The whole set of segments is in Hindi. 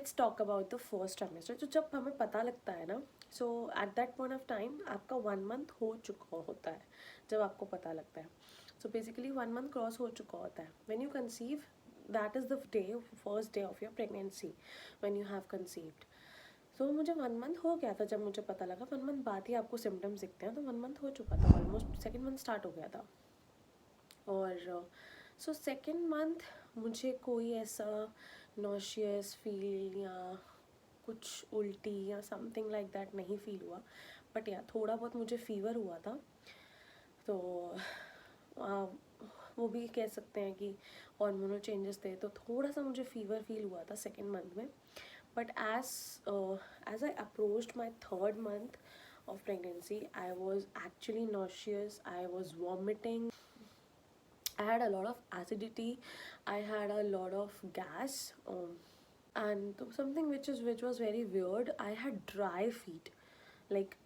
Let's talk about the first trimester. तो जब हमें पता लगता है ना, so at that point of time आपका 1 मंथ हो चुका होता है जब आपको पता लगता है। सो बेसिकली 1 मंथ क्रॉस हो चुका होता है when you conceive. That is the day, first day of your pregnancy when you have conceived. तो मुझे 1 मंथ हो गया था जब मुझे पता लगा। 1 मंथ बाद ही आपको सिम्टम्स दिखते हैं, तो 1 मंथ हो चुका था, ऑलमोस्ट सेकेंड मंथ स्टार्ट हो गया था। और सो सेकेंड मंथ मुझे कोई ऐसा नॉशियस फील या कुछ उल्टी या समथिंग लाइक दैट नहीं फील हुआ, बट या थोड़ा बहुत मुझे फीवर हुआ था। तो वो भी कह सकते हैं कि हार्मोनल चेंजेस थे, तो थोड़ा सा मुझे फीवर फील हुआ था सेकेंड मंथ में। But as I approached my third month of pregnancy, I was actually nauseous, I was vomiting, I had a lot of acidity, I had a lot of gas, and something which was very weird, I had dry feet. like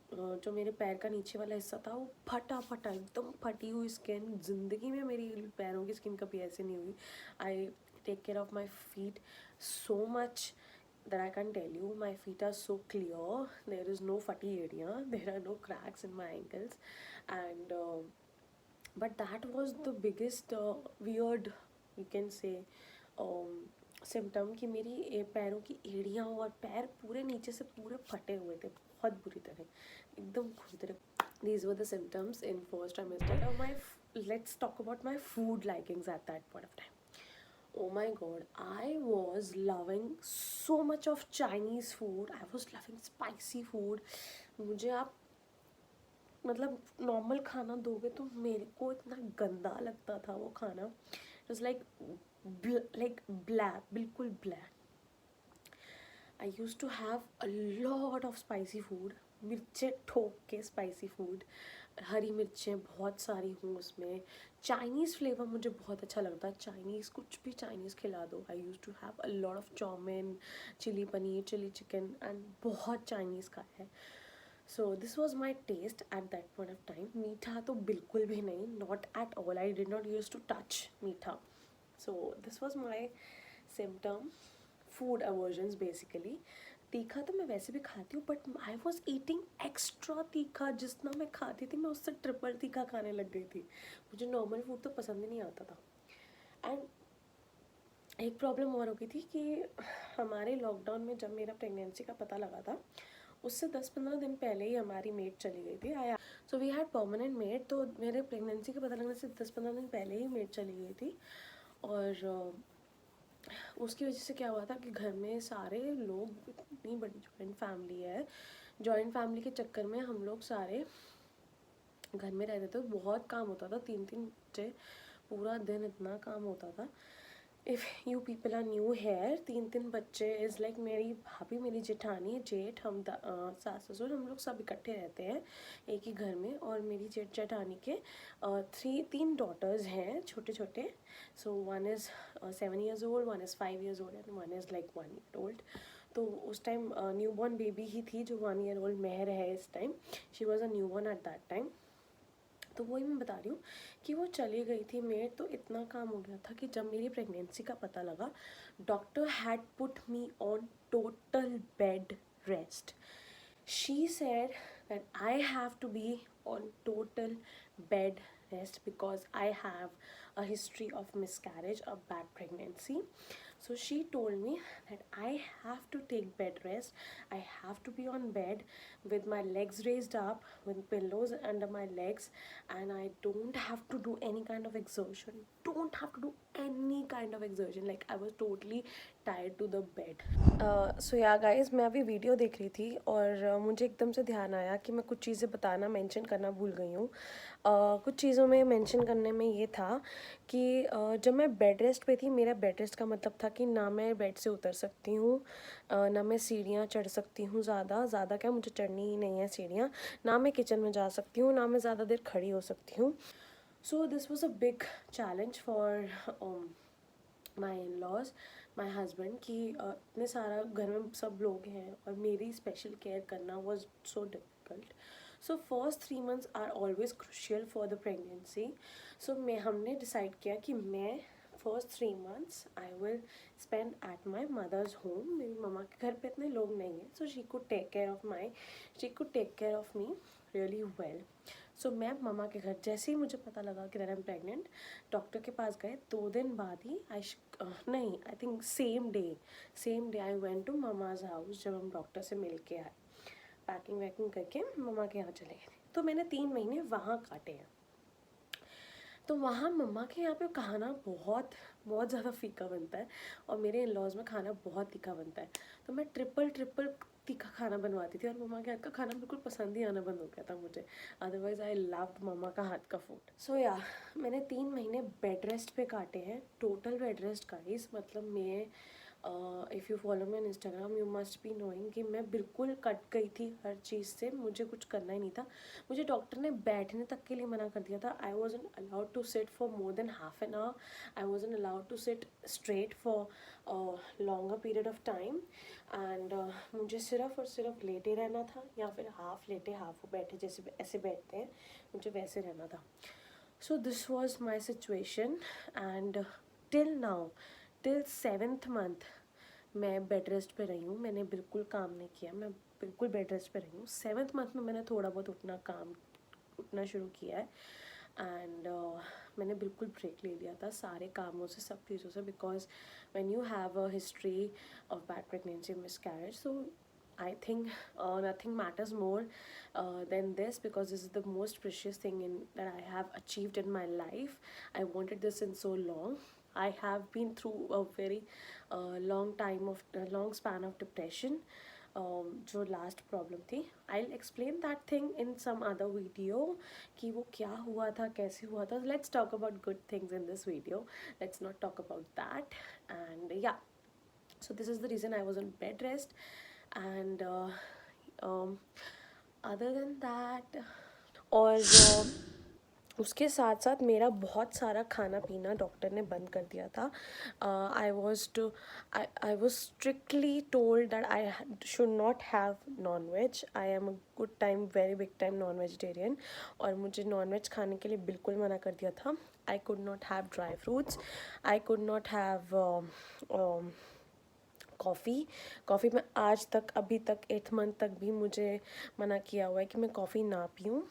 जो मेरे पैर का नीचे वाला हिस्सा था वो फटा फटा, एकदम फटी हुई स्किन। ज़िंदगी में मेरी पैरों की स्किन कभी ऐसे नहीं हुई। I take care of my feet so much that I can't tell you. My feet are so clear. There is no fatty area. There are no cracks in my ankles, and but that was the biggest weird, you can say, symptom कि मेरी पैरों की एड़ियाँ और पैर पूरे नीचे से पूरे फटे हुए थे, बहुत बुरी तरह, एकदम खुद तरह। These were the symptoms in first trimester. Let's talk about my food likings at that point of time. Oh my god, I was loving so much of Chinese food. I was loving spicy food. मुझे आप मतलब नॉर्मल खाना दोगे तो मेरे को इतना गंदा लगता था वो खाना। इट वॉज लाइक ब्लैक, बिल्कुल black. I use to have a lot of spicy food, मिर्चें ठोक के स्पाइसी फूड, हरी मिर्चें बहुत सारी हों उसमें। चाइनीज़ फ्लेवर मुझे बहुत अच्छा लगता है, चाइनीज़ कुछ भी चाइनीज़ खिला दो। I use to have a lot of chowmein, chilli paneer, chilli chicken, and बहुत चाइनीज़ का है। So this was my taste at that point of time. मीठा तो बिल्कुल भी नहीं, not at all. I did not use to touch मीठा। So this was my symptom, food aversions basically. तीखा तो मैं वैसे भी खाती हूँ, but I was eating extra तीखा। जितना मैं खाती थी मैं उससे ट्रिपल तीखा खाने लग गई थी। मुझे नॉर्मल फूड तो पसंद ही नहीं आता था। एंड एक प्रॉब्लम और हो गई थी कि हमारे लॉकडाउन में जब मेरा प्रेगनेंसी का पता लगा था, उससे 10-15 दिन पहले ही हमारी मेड चली गई थी। आया so we had permanent maid, तो मेरे प्रेगनेंसी का पता लगने से 10-15 दिन पहले ही मेड चली गई थी। और उसकी वजह से क्या हुआ था कि घर में सारे लोग, इतनी बड़ी जॉइंट फैमिली है, जॉइंट फैमिली के चक्कर में हम लोग सारे घर में रहते थे, बहुत काम होता था। 3-3 बच्चे, पूरा दिन इतना काम होता था। If you people are new here, 3-3 बच्चे इज़ लाइक मेरी भाभी, मेरी जेठानी, जेठ, हम सास ससुर, हम लोग सब इकट्ठे रहते हैं एक ही घर में। और मेरी जेठ जेठानी के 3 डॉटर्स हैं छोटे छोटे। सो 1 is 7 years old, 1 is 5 years old, and 1 is like 1 year old। तो उस टाइम न्यू बॉर्न बेबी ही थी जो 1 year old मेहर है इस time. She was a new born at that time. तो वही मैं बता रही हूँ कि वो चली गई थी मेड, तो इतना काम हो गया था कि जब मेरी प्रेगनेंसी का पता लगा, doctor had put me on total bed rest. She said that I have to be on total bed rest because I have a history of miscarriage, a bad pregnancy. So she told me that I have to take bed rest. I have to be on bed with my legs raised up, with pillows under my legs, and I don't have to do any kind of exertion. Don't have to do any kind of exertion. Like I was totally tied to the bed. सो या गाइस, मैं अभी वीडियो देख रही थी और मुझे एकदम से ध्यान आया कि मैं कुछ चीज़ें बताना मेंशन करना भूल गई हूँ। कुछ चीज़ों में मेंशन करने में ये था कि जब मैं बेड रेस्ट पे थी, मेरा बेड रेस्ट का मतलब था कि ना मैं बेड से उतर सकती हूँ, ना मैं सीढ़ियाँ चढ़ सकती हूँ। ज़्यादा क्या, मुझे चढ़नी ही नहीं है सीढ़ियाँ। ना मैं किचन में जा सकती हूँ, ना मैं ज़्यादा देर खड़ी हो सकती हूँ। So this was a big challenge for my in laws, my husband, कि इतने सारा घर में सब लोग हैं और मेरी स्पेशल केयर करना was so difficult. So first 3 months are always crucial for the pregnancy. So हमने डिसाइड किया कि मैं first 3 months I will spend at my mother's home. मेरी मम्मा के घर पे इतने लोग नहीं हैं, so she could take care of me really well. So मैं मम्मा के घर जैसे ही मुझे पता लगा कि that I am pregnant, doctor के पास गए. 2 दिन बाद ही नहीं, I think same day I went to mama's house. जब हम डॉक्टर से मिल के आए, पैकिंग वैकिंग करके मम्मा के यहाँ चले गए. तो मैंने 3 महीने वहाँ काटे हैं. तो वहाँ मम्मा के यहाँ पे खाना बहुत बहुत ज़्यादा फीका बनता है, और मेरे इन लॉज में खाना बहुत तीखा बनता है. तो मैं ट्रिपल तीखा खाना बनवाती थी, और मम्मा के हाथ का खाना बिल्कुल पसंद ही आना बंद हो गया था मुझे. अदरवाइज़ आई लव्ड मम्मा का हाथ का फूड. सो या मैंने 3 महीने बेड रेस्ट पे काटे हैं. Total bed rest guys. मतलब मैं if you follow me on Instagram you must be knowing कि मैं बिल्कुल कट गई थी हर चीज़ से. मुझे कुछ करना ही नहीं था. मुझे डॉक्टर ने बैठने तक के लिए मना कर दिया था. I wasn't allowed to sit for more than half an hour. I wasn't allowed to sit straight for longer period of time. And मुझे सिर्फ और सिर्फ लेटे रहना था, या फिर हाफ लेटे हाफ बैठे, जैसे ऐसे बैठते हैं, मुझे वैसे रहना था. सो this was my situation. And till now, till 7th month मैं बेड रेस्ट पे रही हूँ. मैंने बिल्कुल काम नहीं किया, मैं बिल्कुल बेड रेस्ट पे रही हूँ. 7th month में मैंने थोड़ा बहुत उठना शुरू किया है. एंड मैंने बिल्कुल ब्रेक ले लिया था सारे कामों से, सब चीज़ों से, because when you have a history of bad pregnancy, miscarriage, so I think nothing matters more than this, because this is the most precious thing that I have achieved in my life. I wanted this in so long. I have been through a very long span of depression. जो लास्ट प्रॉब्लम थी, I will explain that thing in some other video कि वो क्या हुआ था, कैसे हुआ था. Let's talk about good things in this video. Let's not talk about that. And yeah, so this is the reason I was on bed rest. And other than that, और उसके साथ साथ मेरा बहुत सारा खाना पीना डॉक्टर ने बंद कर दिया था. I was strictly told that I should not have non veg. I am a good time, very big time non vegetarian, और मुझे नॉन वेज खाने के लिए बिल्कुल मना कर दिया था. I could not have dry fruits. I could not have coffee में आज तक, अभी तक 8th month तक भी मुझे मना किया हुआ है कि मैं कॉफ़ी ना पीऊँ.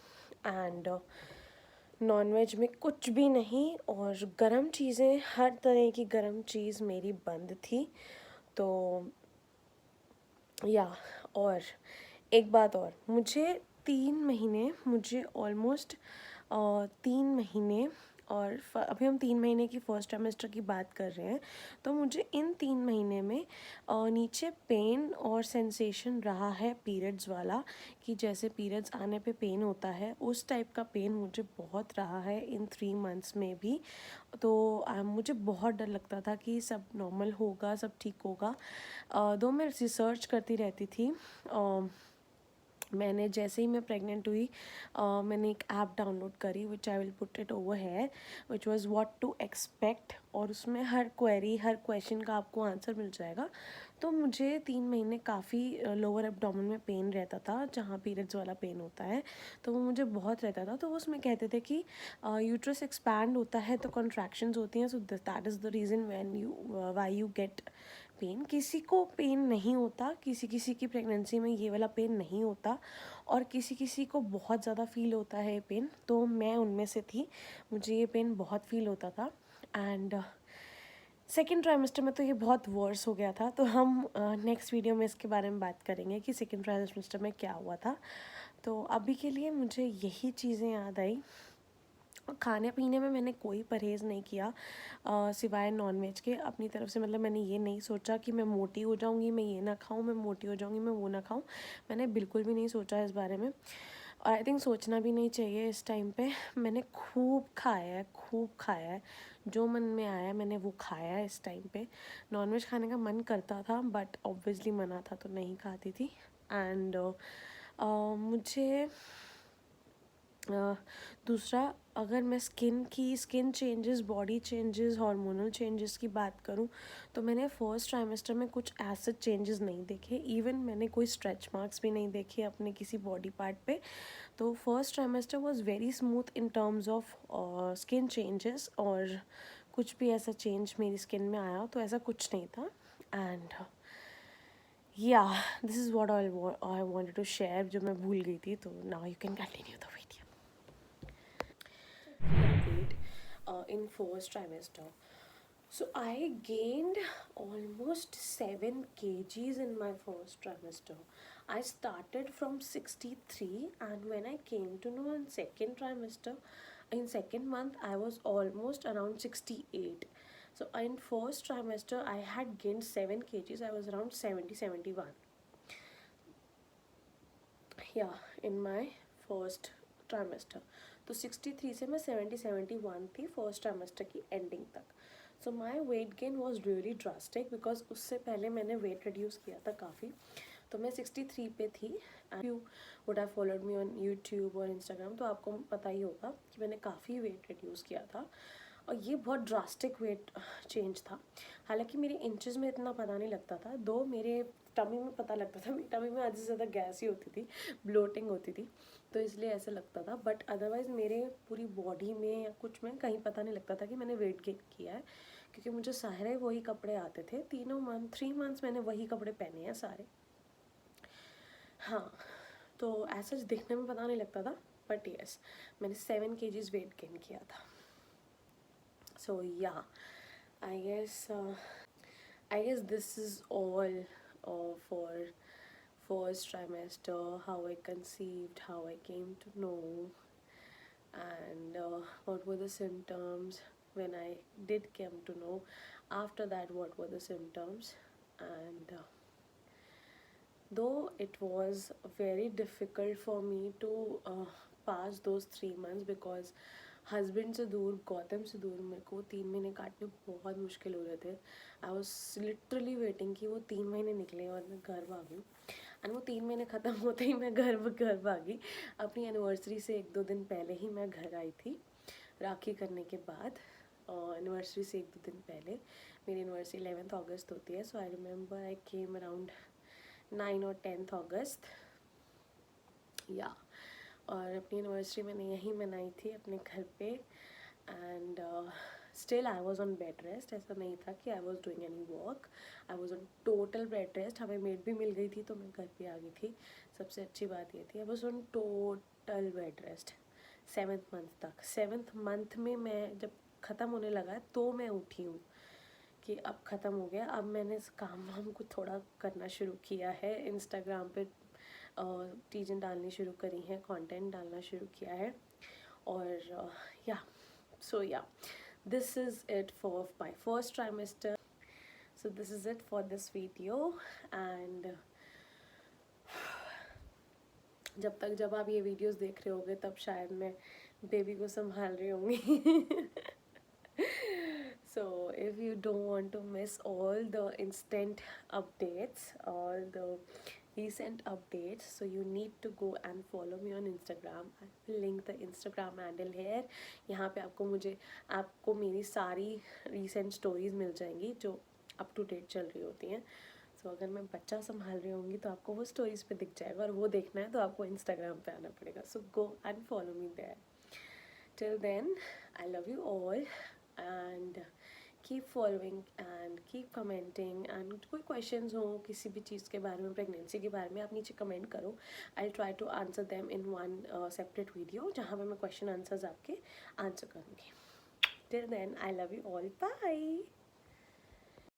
एंड नॉन वेज में कुछ भी नहीं, और गरम चीज़ें, हर तरह की गरम चीज़ मेरी बंद थी. तो या, और एक बात और, मुझे 3 महीने, मुझे ऑलमोस्ट 3 महीने, और अभी हम 3 महीने की फर्स्ट ट्राइमेस्टर की बात कर रहे हैं. तो मुझे इन 3 महीने में नीचे पेन और सेंसेशन रहा है पीरियड्स वाला, कि जैसे पीरियड्स आने पे पेन होता है, उस टाइप का पेन मुझे बहुत रहा है इन 3 months में भी. तो मुझे बहुत डर लगता था कि सब नॉर्मल होगा, सब ठीक होगा. दो मैं रिसर्च करती रहती थी. मैंने जैसे ही मैं प्रेग्नेंट हुई, मैंने एक ऐप डाउनलोड करी, which I will put it over है, which was what to expect. और उसमें हर क्वेश्चन का आपको आंसर मिल जाएगा. तो मुझे 3 महीने काफ़ी लोअर एब्डोमेन में पेन रहता था, जहाँ पीरियड्स वाला पेन होता है, तो वो मुझे बहुत रहता था. तो उसमें कहते थे कि यूट्रस एक्सपैंड होता है तो कॉन्ट्रैक्शंस होती हैं. So that is the reason why you get pain. किसी को पेन नहीं होता, किसी की प्रेगनेंसी में ये वाला पेन नहीं होता, और किसी को बहुत ज़्यादा फील होता है पेन. तो मैं उनमें से थी, मुझे ये पेन बहुत फील होता था. एंड सेकेंड ट्राइमेस्टर में तो ये बहुत वर्स हो गया था. तो हम नेक्स्ट वीडियो में इसके बारे में बात करेंगे कि सेकेंड ट्राइमेस्टर में क्या हुआ था. तो अभी के लिए मुझे यही चीज़ें याद आई. खाने पीने में मैंने कोई परहेज़ नहीं किया सिवाय नॉनवेज के अपनी तरफ से. मतलब मैंने ये नहीं सोचा कि मैं मोटी हो जाऊँगी, मैं ये ना खाऊँ, मैं मोटी हो जाऊँगी, मैं वो ना खाऊँ. मैंने बिल्कुल भी नहीं सोचा इस बारे में, और आई थिंक सोचना भी नहीं चाहिए इस टाइम पे. मैंने खूब खाया है, जो मन में आया मैंने वो खाया है इस टाइम पे. नॉनवेज खाने का मन करता था, बट ऑब्वियसली मना था तो नहीं खाती थी. एंड मुझे दूसरा, अगर मैं skin changes, body changes, hormonal changes की बात करूं, तो मैंने फर्स्ट ट्राइमेस्टर में कुछ ऐसे चेंजेस नहीं देखे. इवन मैंने कोई स्ट्रेच मार्क्स भी नहीं देखे अपने किसी बॉडी पार्ट पे. तो first trimester was very smooth in terms of skin changes, और कुछ भी ऐसा चेंज मेरी स्किन में आया, तो ऐसा कुछ नहीं था. And yeah this is what I wanted to share, जो मैं भूल गई थी. तो now you can continue the video. In first trimester, so I gained almost 7 kgs in my first trimester. I started from 63, and when I came to know in second trimester, in second month, I was almost around 68. So in first trimester I had gained 7 kgs. I was around 70, 71. Yeah, in my first trimester. तो 63 से मैं 70, 71 थी फर्स्ट ट्राइमेस्टर की एंडिंग तक. So my weight gain was really drastic, because उससे पहले मैंने वेट रिड्यूस किया था काफ़ी. तो मैं 63 पे थी. And you would have followed me on YouTube और इंस्टाग्राम, तो आपको पता ही होगा कि मैंने काफ़ी वेट रिड्यूस किया था. और ये बहुत ड्रास्टिक वेट चेंज था. हालांकि मेरे इंचज़ में इतना पता नहीं लगता था, दो मेरे टमी में पता लगता था. मेरी टमी में आधे से ज़्यादा गैस ही होती थी, ब्लोटिंग होती थी, तो इसलिए ऐसे लगता था. बट अदरवाइज़ मेरे पूरी बॉडी में या कुछ में कहीं पता नहीं लगता था कि मैंने वेट गेन किया है, क्योंकि मुझे सारे वही कपड़े आते थे. 3 मंथ्स मैंने वही कपड़े पहने हैं सारे. हाँ, तो ऐसा दिखने में पता नहीं लगता था. बट येस, मैंने 7 kgs वेट गेन किया था. So yeah, I guess this is all for first trimester, how I conceived, how I came to know, and what were the symptoms when I did come to know. After that, what were the symptoms? And though it was very difficult for me to pass those 3 months, because husband से दूर, गौतम से दूर, मेरे को 3 महीने काटने बहुत मुश्किल हो रहे थे. आई वॉज लिटरली वेटिंग कि वो 3 महीने निकले और मैं घर भागूँ. एंड वो 3 महीने ख़त्म होते ही मैं घर भागी. अपनी एनिवर्सरी से 1-2 दिन पहले ही मैं घर आई थी, राखी करने के बाद. एनिवर्सरी से 1-2 दिन पहले, मेरी एनिवर्सरी 11th अगस्त होती है. सो I remember I came around 9 और 10th अगस्त. या और अपनी एनिवर्सरी मैंने यहीं मनाई थी अपने घर पे. And still I was on bed rest. ऐसा नहीं था कि I was doing any work. I was on total bed rest. हमें मेड भी मिल गई थी, तो मैं घर पे आ गई थी. सबसे अच्छी बात ये थी, I was on total bed rest 7th month तक. 7th मंथ में मैं जब ख़त्म होने लगा तो मैं उठी हूँ कि अब ख़त्म हो गया. अब मैंने इस काम वाम को थोड़ा करना शुरू किया है. इंस्टाग्राम पे चीज़ें डालनी शुरू करी हैं, कंटेंट डालना शुरू किया है. और या सो या this is it for my first trimester. So this is it for this video. And जब आप ये वीडियोस देख रहे होगे, तब शायद मैं बेबी को संभाल रही होंगी. So if you don't want to miss all the instant updates or the recent updates, so you need to go and follow me on Instagram. I will link the Instagram handle here. यहाँ पे आपको मेरी सारी recent stories मिल जाएंगी जो up to date चल रही होती हैं. So अगर मैं बच्चा संभाल रही होंगी तो आपको वो stories पे दिख जाएगा, और वो देखना है तो आपको Instagram पे आना पड़ेगा. So go and follow me there. Till then, I love you all, and keep following and keep commenting. and कोई questions हो किसी भी चीज़ के बारे में, प्रेगनेंसी के बारे में, आप नीचे कमेंट करो. I'll try to answer them in one separate video, जहाँ पे मैं question answers आपके आंसर करूँगी. Till then, I love you all. Bye.